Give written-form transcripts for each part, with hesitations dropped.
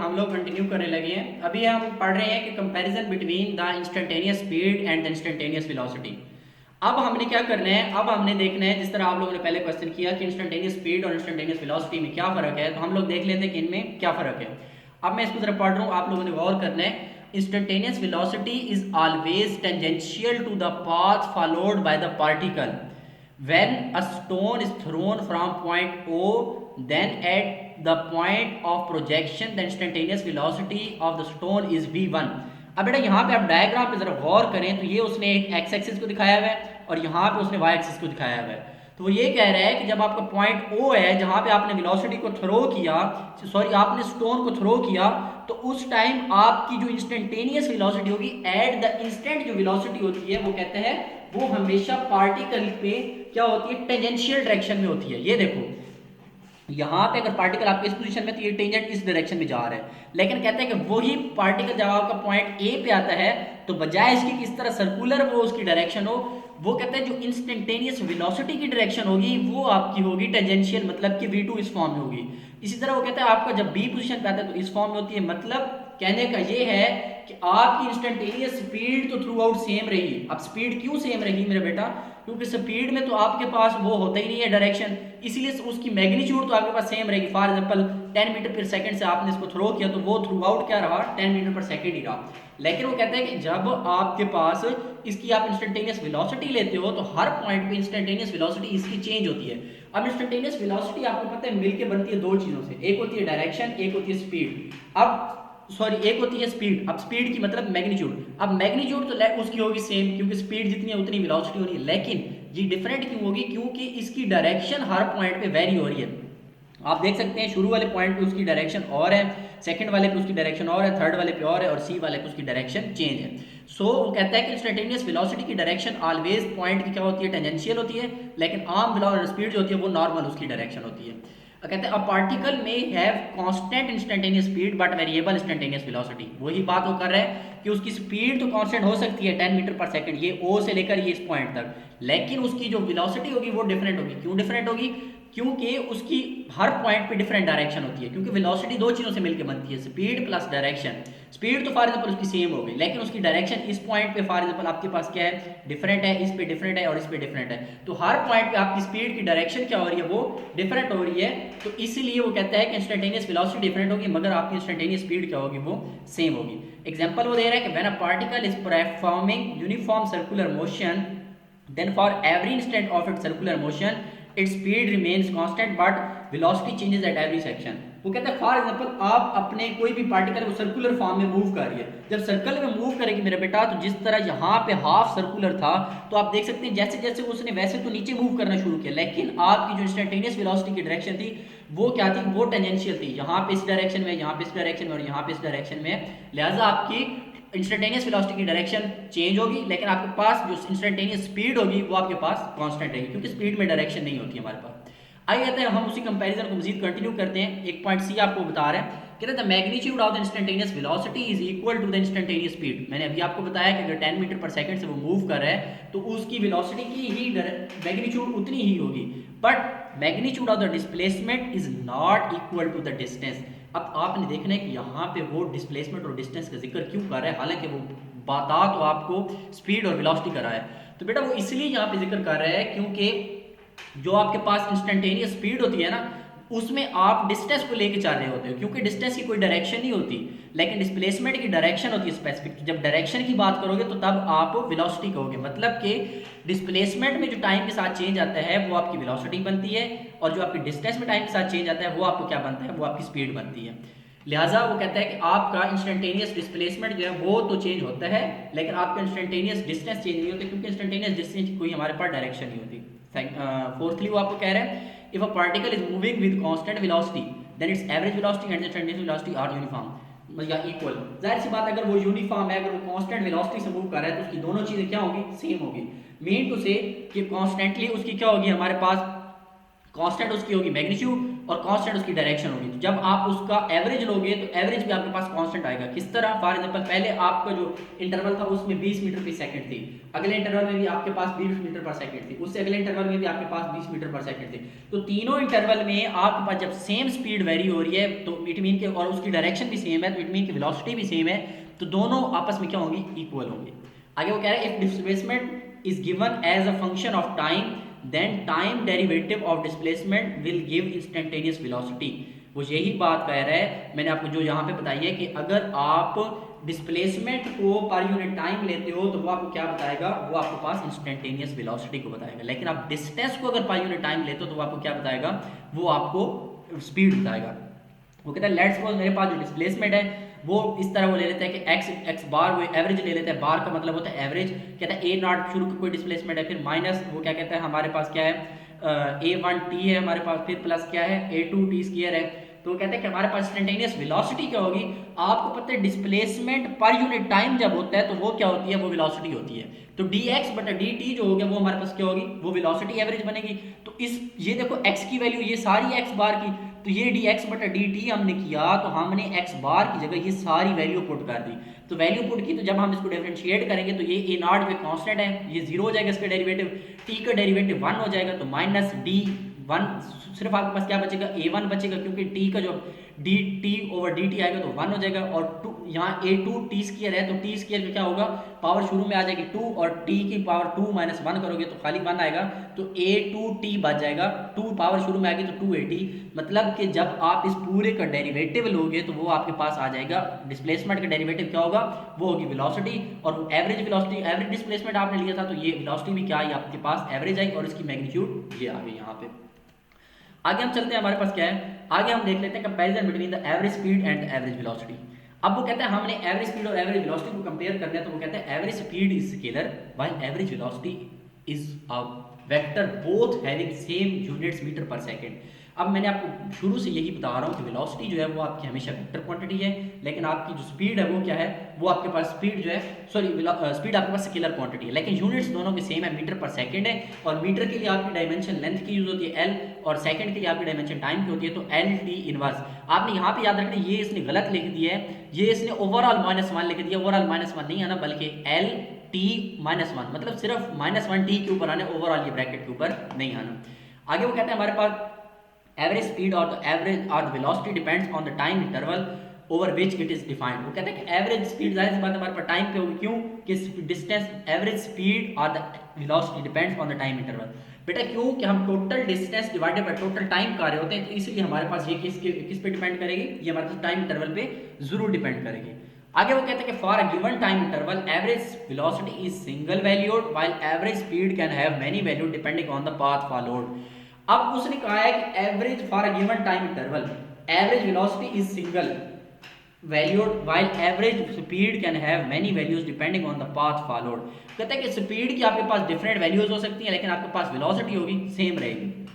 हम लोग कंटिन्यू करने लगे हैं। अभी हम पढ़ रहे हैं कि comparison between the instantaneous speed and the instantaneous velocity. अब हमने क्या करना है, अब हमने देखना है जिस तरह आप लोगों ने पहले क्वेश्चन किया कि इंस्टेंटेनियस स्पीड और इंस्टेंटेनियस वेलोसिटी में क्या फ़र्क है, तो हम लोग देख लेते हैं कि इनमें क्या फ़र्क है। अब मैं इसको ज़रा पढ़ रहा हूँ, आप लोगों ने गौर करना है। Instantaneous velocity is always tangential to the path followed by the particle when a stone is thrown from point O, then at the point of projection the instantaneous velocity of the stone is v1। अब बेटा यहाँ पे आप diagram पे जरा गौर करें तो ये उसने एक एक्स एक्सिस को दिखाया हुआ है और यहाँ पे उसने वाई एक्सिस को दिखाया हुआ है। तो वो ये कह रहा है कि जब आपका पॉइंट O है जहाँ पे आपने वेलोसिटी को थ्रो किया, सॉरी आपने स्टोन को थ्रो किया, तो उस टाइम आपकी जो इंस्टेंटेनियस वेलोसिटी होगी एट द इंस्टेंट, जो वेलोसिटी होती है वो कहते हैं वो हमेशा पार्टिकल पे क्या होती है, टेंजेंशियल डायरेक्शन में होती है। ये देखो यहाँ पे अगर पार्टिकल आपके इस पोजीशन में तो ये टेंजेंट इस डायरेक्शन में जा रहा है, लेकिन कहते हैं कि वही पार्टिकल जब आपका पॉइंट ए पे आता है तो बजाय इसकी किस तरह सर्कुलर वो उसकी डायरेक्शन हो, वो कहते हैं जो इंस्टेंटेनियस वेलोसिटी की डायरेक्शन होगी वो आपकी होगी टेंजेंशियल, मतलब कि v2 इस फॉर्म में होगी। इसी तरह वो कहते हैं आपका जब बी पोजीशन पे आता है तो इस फॉर्म में होती है। मतलब कहने का ये है कि आपकी इंस्टेंटेनियस स्पीड तो थ्रू आउट सेम रही। अब स्पीड क्यों सेम रही मेरे बेटा, क्योंकि स्पीड में तो आपके पास वो होता ही नहीं है डायरेक्शन, इसलिए उसकी मैग्नीट्यूड तो आपके पास सेम रहेगी। For example 10 metre per second से आपने इसको थ्रो किया तो वो थ्रू आउट क्या रहा, 10 मीटर पर सेकंड ही रहा। लेकिन वो कहते हैं कि जब आपके पास इसकी आप इंस्टेंटेनियस वेलोसिटी लेते हो तो हर पॉइंट पे इंस्टेंटेनियस वेलोसिटी इसकी चेंज होती है। अब इंस्टेंटेनियस वेलोसिटी आपको पता है मिलके बनती है दो चीज़ों से, एक होती है डायरेक्शन, एक होती है स्पीड। अब सॉरी एक होती है स्पीड, अब स्पीड की मतलब मैग्नीट्यूड। अब मैग्नीट्यूड तो उसकी होगी सेम क्योंकि स्पीड जितनी है उतनी वेलोसिटी होनी है, लेकिन ये डिफरेंट क्यों होगी, क्योंकि इसकी डायरेक्शन हर पॉइंट पे वेरी हो रही है। आप देख सकते हैं शुरू वाले पॉइंट पे उसकी डायरेक्शन और है, सेकंड वाले पे उसकी डायरेक्शन और है, थर्ड वाले पे और है, और सी वाले पे उसकी डायरेक्शन चेंज है। सो वो कहता है कि इंस्टेंटेनियस वेलोसिटी की डायरेक्शन ऑलवेज पॉइंट की क्या होती है, टेंजेंशियल होती है, लेकिन आम स्पीड जो होती है वो नॉर्मल उसकी डायरेक्शन होती है। कहते हैं अ पार्टिकल में have constant instantaneous speed but variable instantaneous velocity. वही बात वो कर रहा है कि उसकी स्पीड तो कांस्टेंट हो सकती है 10 मीटर पर सेकंड, ये ओ से लेकर ये इस पॉइंट तक, लेकिन उसकी जो वेलोसिटी होगी वो डिफरेंट होगी। क्यों डिफरेंट होगी, क्योंकि उसकी हर पॉइंट पे डिफरेंट डायरेक्शन होती है, क्योंकि वेलोसिटी दो चीज़ों से मिलकर बनती है, स्पीड प्लस डायरेक्शन। स्पीड तो फॉर एग्जांपल उसकी सेम हो गई, लेकिन उसकी डायरेक्शन इस पॉइंट पे फॉर एग्जांपल आपके पास क्या है, डिफरेंट है, इस पे डिफरेंट है और इस पे डिफरेंट है। तो हर पॉइंट पे आपकी स्पीड की डायरेक्शन क्या हो रही है, वो डिफरेंट हो रही है। तो इसलिए वो कहता है कि इंस्टेंटेनियस वेलोसिटी डिफरेंट होगी मगर आपकी इंस्टेंटेनियस स्पीड क्या होगी, वो सेम होगी। एग्जांपल वो दे रहा है कि when a particle is performing uniform circular motion then for every instant of its circular motion its speed remains constant but velocity changes at every section। वो कहता है फॉर एग्जांपल आप अपने कोई भी पार्टिकल वो सर्कुलर फॉर्म में move कर रही है, जब सर्कल में मूव करेगी मेरे बेटा तो जिस तरह यहाँ पे हाफ सर्कुलर था तो आप देख सकते हैं जैसे जैसे उसने वैसे तो नीचे मूव करना शुरू किया, लेकिन आपकी जो इंस्टेंटेनियस वेलोसिटी की डायरेक्शन थी वो क्या थी, वो टेंजेंशियल थी। यहाँ पे इस डायरेक्शन में, यहाँ पे इस डायरेक्शन में और यहाँ पे इस डायरेक्शन में, लिहाजा आपकी इंस्टेंटेनियस वेलोसिटी की डायरेक्शन चेंज होगी, लेकिन आपके पास जो इंस्टेंटेनियस स्पीड होगी वो आपके पास कांस्टेंट रहेगी, क्योंकि स्पीड में डायरेक्शन नहीं होती हमारे पास। आइए कहते हैं हम उसी कंपैरिजन को मजीद कंटिन्यू करते हैं। एक पॉइंट सी आपको बता रहे हैं, कहते हैं the magnitude of the instantaneous velocity is equal to the instantaneous speed. मैंने अभी आपको बताया कि अगर 10 मीटर पर सेकंड से वो मूव कर रहा है तो उसकी वेलोसिटी की ही मैग्नीट्यूड उतनी ही होगी, but magnitude of the displacement is not equal to the distance. अब आपने देखना है कि यहाँ पे वो डिस्प्लेसमेंट और डिस्टेंस का जिक्र क्यों कर रहा है, हालांकि वो बता तो आपको स्पीड और वेलोसिटी कर रहा है। तो बेटा वो इसलिए यहाँ पे जिक्र कर रहा है क्योंकि जो आपके पास इंस्टेंटेनियस स्पीड होती है ना उसमें आप डिस्टेंस को लेके चल रहे होते हो, क्योंकि डिस्टेंस की कोई डायरेक्शन नहीं होती, लेकिन डिस्प्लेसमेंट की डायरेक्शन होती है स्पेसिफिक। जब डायरेक्शन की बात करोगे तो तब आप वेलोसिटी कहोगे, मतलब कि डिस्प्लेसमेंट में जो टाइम के साथ चेंज आता है वो आपकी वेलोसिटी बनती है, और जो आपकी डिस्टेंस में टाइम के साथ चेंज आता है वो आपको क्या बनता है, वो आपकी स्पीड बनती है। लिहाजा वो कहता है कि आपका इंस्टेंटेनियस डिस्प्लेसमेंट जो है वो तो चेंज होता है, लेकिन आपका इंस्टेंटेनियस डिस्टेंस चेंज नहीं होती, क्योंकि इंस्टेंटेनियस डिस्टेंस की कोई हमारे पास डायरेक्शन नहीं होती। फोर्थली वो आपको कह रहे हैं if a particle is moving with constant velocity then its average velocity and its instantaneous velocity are uniform या इक्वल। जाहिर सी बात अगर वो यूनिफॉर्म है, अगर वो कांस्टेंट वेलोसिटी से मूव कर रहा है तो उसकी दोनों चीजें क्या होगी, सेम होगी। मीन टू से कि कॉन्स्टेंटली उसकी क्या होगी, हमारे पास कांस्टेंट उसकी होगी मैग्नीट्यूड और कांस्टेंट उसकी डायरेक्शन होगी। तो जब आप उसका एवरेज लोगे तो एवरेज भी आपके पास कांस्टेंट आएगा। किस तरह? फॉर एग्जांपल पहले आपका जो इंटरवल था उसमें 20 मीटर पर सेकंड थी, अगले इंटरवल में भी आपके पास 20 मीटर पर सेकंड थी, उससे अगले इंटरवल में भी आपके पास 20 मीटर पर सेकंड थी। तो तीनों इंटरवल में आपके पास जब सेम स्पीड वेरी हो रही है तो इट मीन के, और उसकी डायरेक्शन भी सेम है, तो इट मीन की वेलोसिटी भी सेम है, तो दोनों आपस में क्या होंगी? इक्वल होंगे। आगे वो कह रहा है if displacement is given as a function of time then time derivative of displacement will give instantaneous velocity। वो यही बात कह रहा है, मैंने आपको जो यहाँ पे बताई है कि अगर आप डिस्प्लेसमेंट को पर यूनिट टाइम लेते हो तो वो आपको क्या बताएगा? वो आपको पास इंस्टेंटेनियस वेलोसिटी को बताएगा। लेकिन आप डिस्टेंस को अगर पर यूनिट टाइम लेते हो तो वो आपको क्या बताएगा? वो आपको स्पीड बताएगा। वो कहता है लेट्स सपोज मेरे पास जो डिस्प्लेसमेंट है वो इस तरह वो ले लेता है कि एक्स बार, वो एवरेज ले लेता है, बार का मतलब होता है एवरेज। कहता है ए नॉट शुरू का कोई डिस्प्लेसमेंट है, फिर माइनस वो क्या कहता है हमारे पास क्या है ए वन टी है हमारे पास, फिर प्लस क्या है ए टू टी स्क्वायर है। तो वो कहते हैं कि हमारे पास इंस्टेंटेनियस वेलोसिटी क्या होगी? आपको पता है डिस्प्लेसमेंट पर यूनिट टाइम जब होता है तो वो क्या होती है? वो वेलोसिटी होती है। तो डी एक्स बटा डी टी जो हो गया वो हमारे पास क्या होगी? वो वेलोसिटी एवरेज बनेगी। तो इस ये देखो एक्स की वैल्यू ये सारी एक्स बार की, तो ये डी एक्स बटा डी टी हमने किया तो हमने एक्स बार की जगह ये सारी वैल्यू पुट कर दी। तो वैल्यू पुट की तो जब हम इसको डिफरेंशिएट करेंगे तो ये ए नॉट पे कांस्टेंट है, ये जीरो हो जाएगा, इसका डेरिवेटिव टी का डेरिवेटिव 1 हो जाएगा, तो माइनस डी 1 सिर्फ आपके पास क्या बचेगा? a1 बचेगा, क्योंकि t का जो dt ओवर dt आएगा तो 1 हो जाएगा, और यहाँ a2 t स्क्वायर है तो t स्क्वायर का क्या होगा? पावर शुरू में आ जाएगी 2 और t की पावर 2 माइनस 1 करोगे तो खाली 1 आएगा, तो a2t बच जाएगा, 2 पावर शुरू में आएगी तो 2at। मतलब कि जब आप इस पूरे का डेरिवेटिव लोगे तो वो आपके पास आ जाएगा, डिस्प्लेसमेंट का डेरिवेटिव क्या होगा? वो होगी वेलोसिटी, और एवरेज वेलोसिटी, एवरेज डिस्प्लेसमेंट आपने लिया था तो ये वेलोसिटी भी क्या आई आपके पास? एवरेज आई, और इसकी मैग्नीट्यूड ये आ गई यहाँ पे। आगे हम चलते हैं, हमारे पास क्या है? आगे हम देख लेते हैं comparison between the average speed and average velocity. अब वो कहते हैं हमने एवरेज स्पीड और एवरेज वेलोसिटी को कंपेयर करना है, तो वो कहते हैं average speed is scalar while average velocity is a vector both having same units metre per second. अब मैंने आपको शुरू से यही बता रहा हूँ कि वेलोसिटी जो है वो आपकी हमेशा वेक्टर क्वांटिटी है, लेकिन आपकी जो स्पीड है वो क्या है? वो आपके पास स्पीड जो है, सॉरी स्पीड आपके पास स्केलर क्वांटिटी है, लेकिन यूनिट्स दोनों के सेम है, मीटर पर सेकंड है। और मीटर के लिए आपकी डायमेंशन लेंथ की यूज होती है एल, और सेकंड के लिए आपकी डायमेंशन टाइम की होती है, तो एल टी इनवर्स। आपने यहाँ पे याद रखना, ये इसने गलत लिख दिया है, ये इसने ओवरऑल -1 लिख दिया, ओवरऑल -1 नहीं आना बल्कि एल टी -1, मतलब सिर्फ -1 टी के ऊपर आना, ओवरऑल ये ब्रैकेट के ऊपर नहीं आना। आगे वो कहते हैं हमारे पास एवरेज स्पीड और द एवरेज और the velocity depends on the time interval over which it is defined. वो कहते हैं कि एवरेज स्पीड जाहिर सी बात हमारे पास टाइम पे होगी, क्यों? कि डिस्टेंस एवरेज स्पीड और the velocity depends on the time interval. बेटा क्यों? कि हम total distance divided by total time कर रहे होते हैं, तो इसलिए हमारे पास ये किस पे डिपेंड करेगी? ये हमारे पास टाइम इंटरवल पे जरूर डिपेंड करेगी। आगे वो कहते हैं कि for a given time interval average velocity is single valued while average speed can have many value depending on the path followed. अब उसने कहा है कि average for a given time interval average velocity is single valued while average speed can have many values depending on the path followed. कहते हैं कि speed की आपके पास डिफरेंट वैल्यूज हो सकती हैं, लेकिन आपके पास वेलोसिटी होगी सेम रहेगी।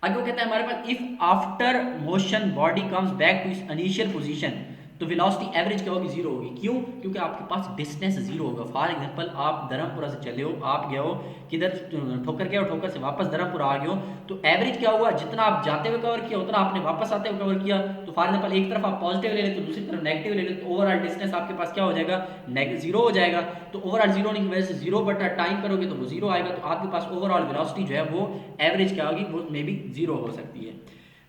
आगे वो कहता है हमारे पास if after motion body comes back to its initial position तो वेलोसिटी एवरेज क्या होगी? जीरो होगी। क्यों? क्योंकि आपके पास डिस्टेंस जीरो होगा। फॉर एग्जांपल आप धर्मपुरा से चले हो, आप गए हो किधर, ठोकर गए हो, ठोकर से वापस धर्मपुरा आ गए हो, तो एवरेज क्या हुआ? जितना आप जाते हुए कवर किया उतना आपने वापस आते हुए कवर किया। तो फॉर एग्जांपल एक तरफ आप पॉजिटिव ले लेते हो, दूसरी तरफ नेगेटिव ले लेते, तो ओवरऑल डिस्टेंस आपके पास क्या हो जाएगा? जीरो हो जाएगा। तो ओवरऑल जीरो होने की वजह से जीरो बटा टाइम करोगे तो वो जीरो आएगा, तो आपके पास ओवरऑल वेलोसिटी जो है वो एवरेज क्या होगी? वो मे बी जीरो हो सकती है।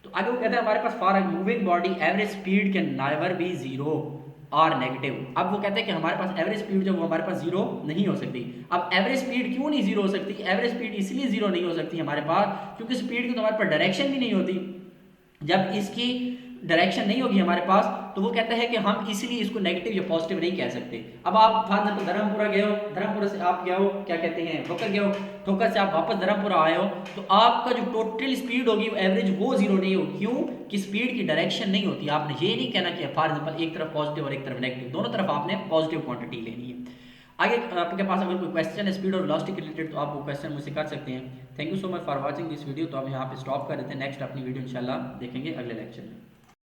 तो आगे वो कहता है हमारे पास for a moving body average speed can never be zero और नेगेटिव। अब वो कहते हैं कि हमारे पास एवरेज स्पीड जो वो हमारे पास जीरो नहीं हो सकती। अब एवरेज स्पीड क्यों नहीं जीरो हो सकती? एवरेज स्पीड इसलिए जीरो नहीं हो सकती हमारे पास क्योंकि स्पीड की तो हमारे पास डायरेक्शन भी नहीं होती। जब इसकी डायरेक्शन नहीं होगी हमारे पास तो वो कहता है कि हम इसलिए इसको नेगेटिव या पॉजिटिव नहीं कह सकते। अब आप फॉर एग्जांपल धर्मपुरा गए हो, धर्मपुरा से आप गए हो क्या कहते हैं ठोकर गए हो, ठोकर से आप वापस धर्मपुरा आए हो, तो आपका जो टोटल स्पीड होगी एवरेज वो जीरो नहीं होगी। क्यों? कि स्पीड की डायरेक्शन नहीं होती। आपने ये नहीं कहना कि फॉर एग्जांपल एक तरफ पॉजिटिव और एक तरफ नेगेटिव, दोनों तरफ आपने पॉजिटिव क्वांटिटी लेनी है। आगे आपके पास अगर कोई क्वेश्चन है स्पीड और वेलोसिटी के रिलेटेड तो आप वो क्वेश्चन मुझसे कर सकते हैं। Thank you so much for watching this video. तो हम यहाँ पे स्टॉप कर देते हैं, नेक्स्ट अपनी वीडियो इंशाल्लाह देखेंगे अगले लेक्चर में।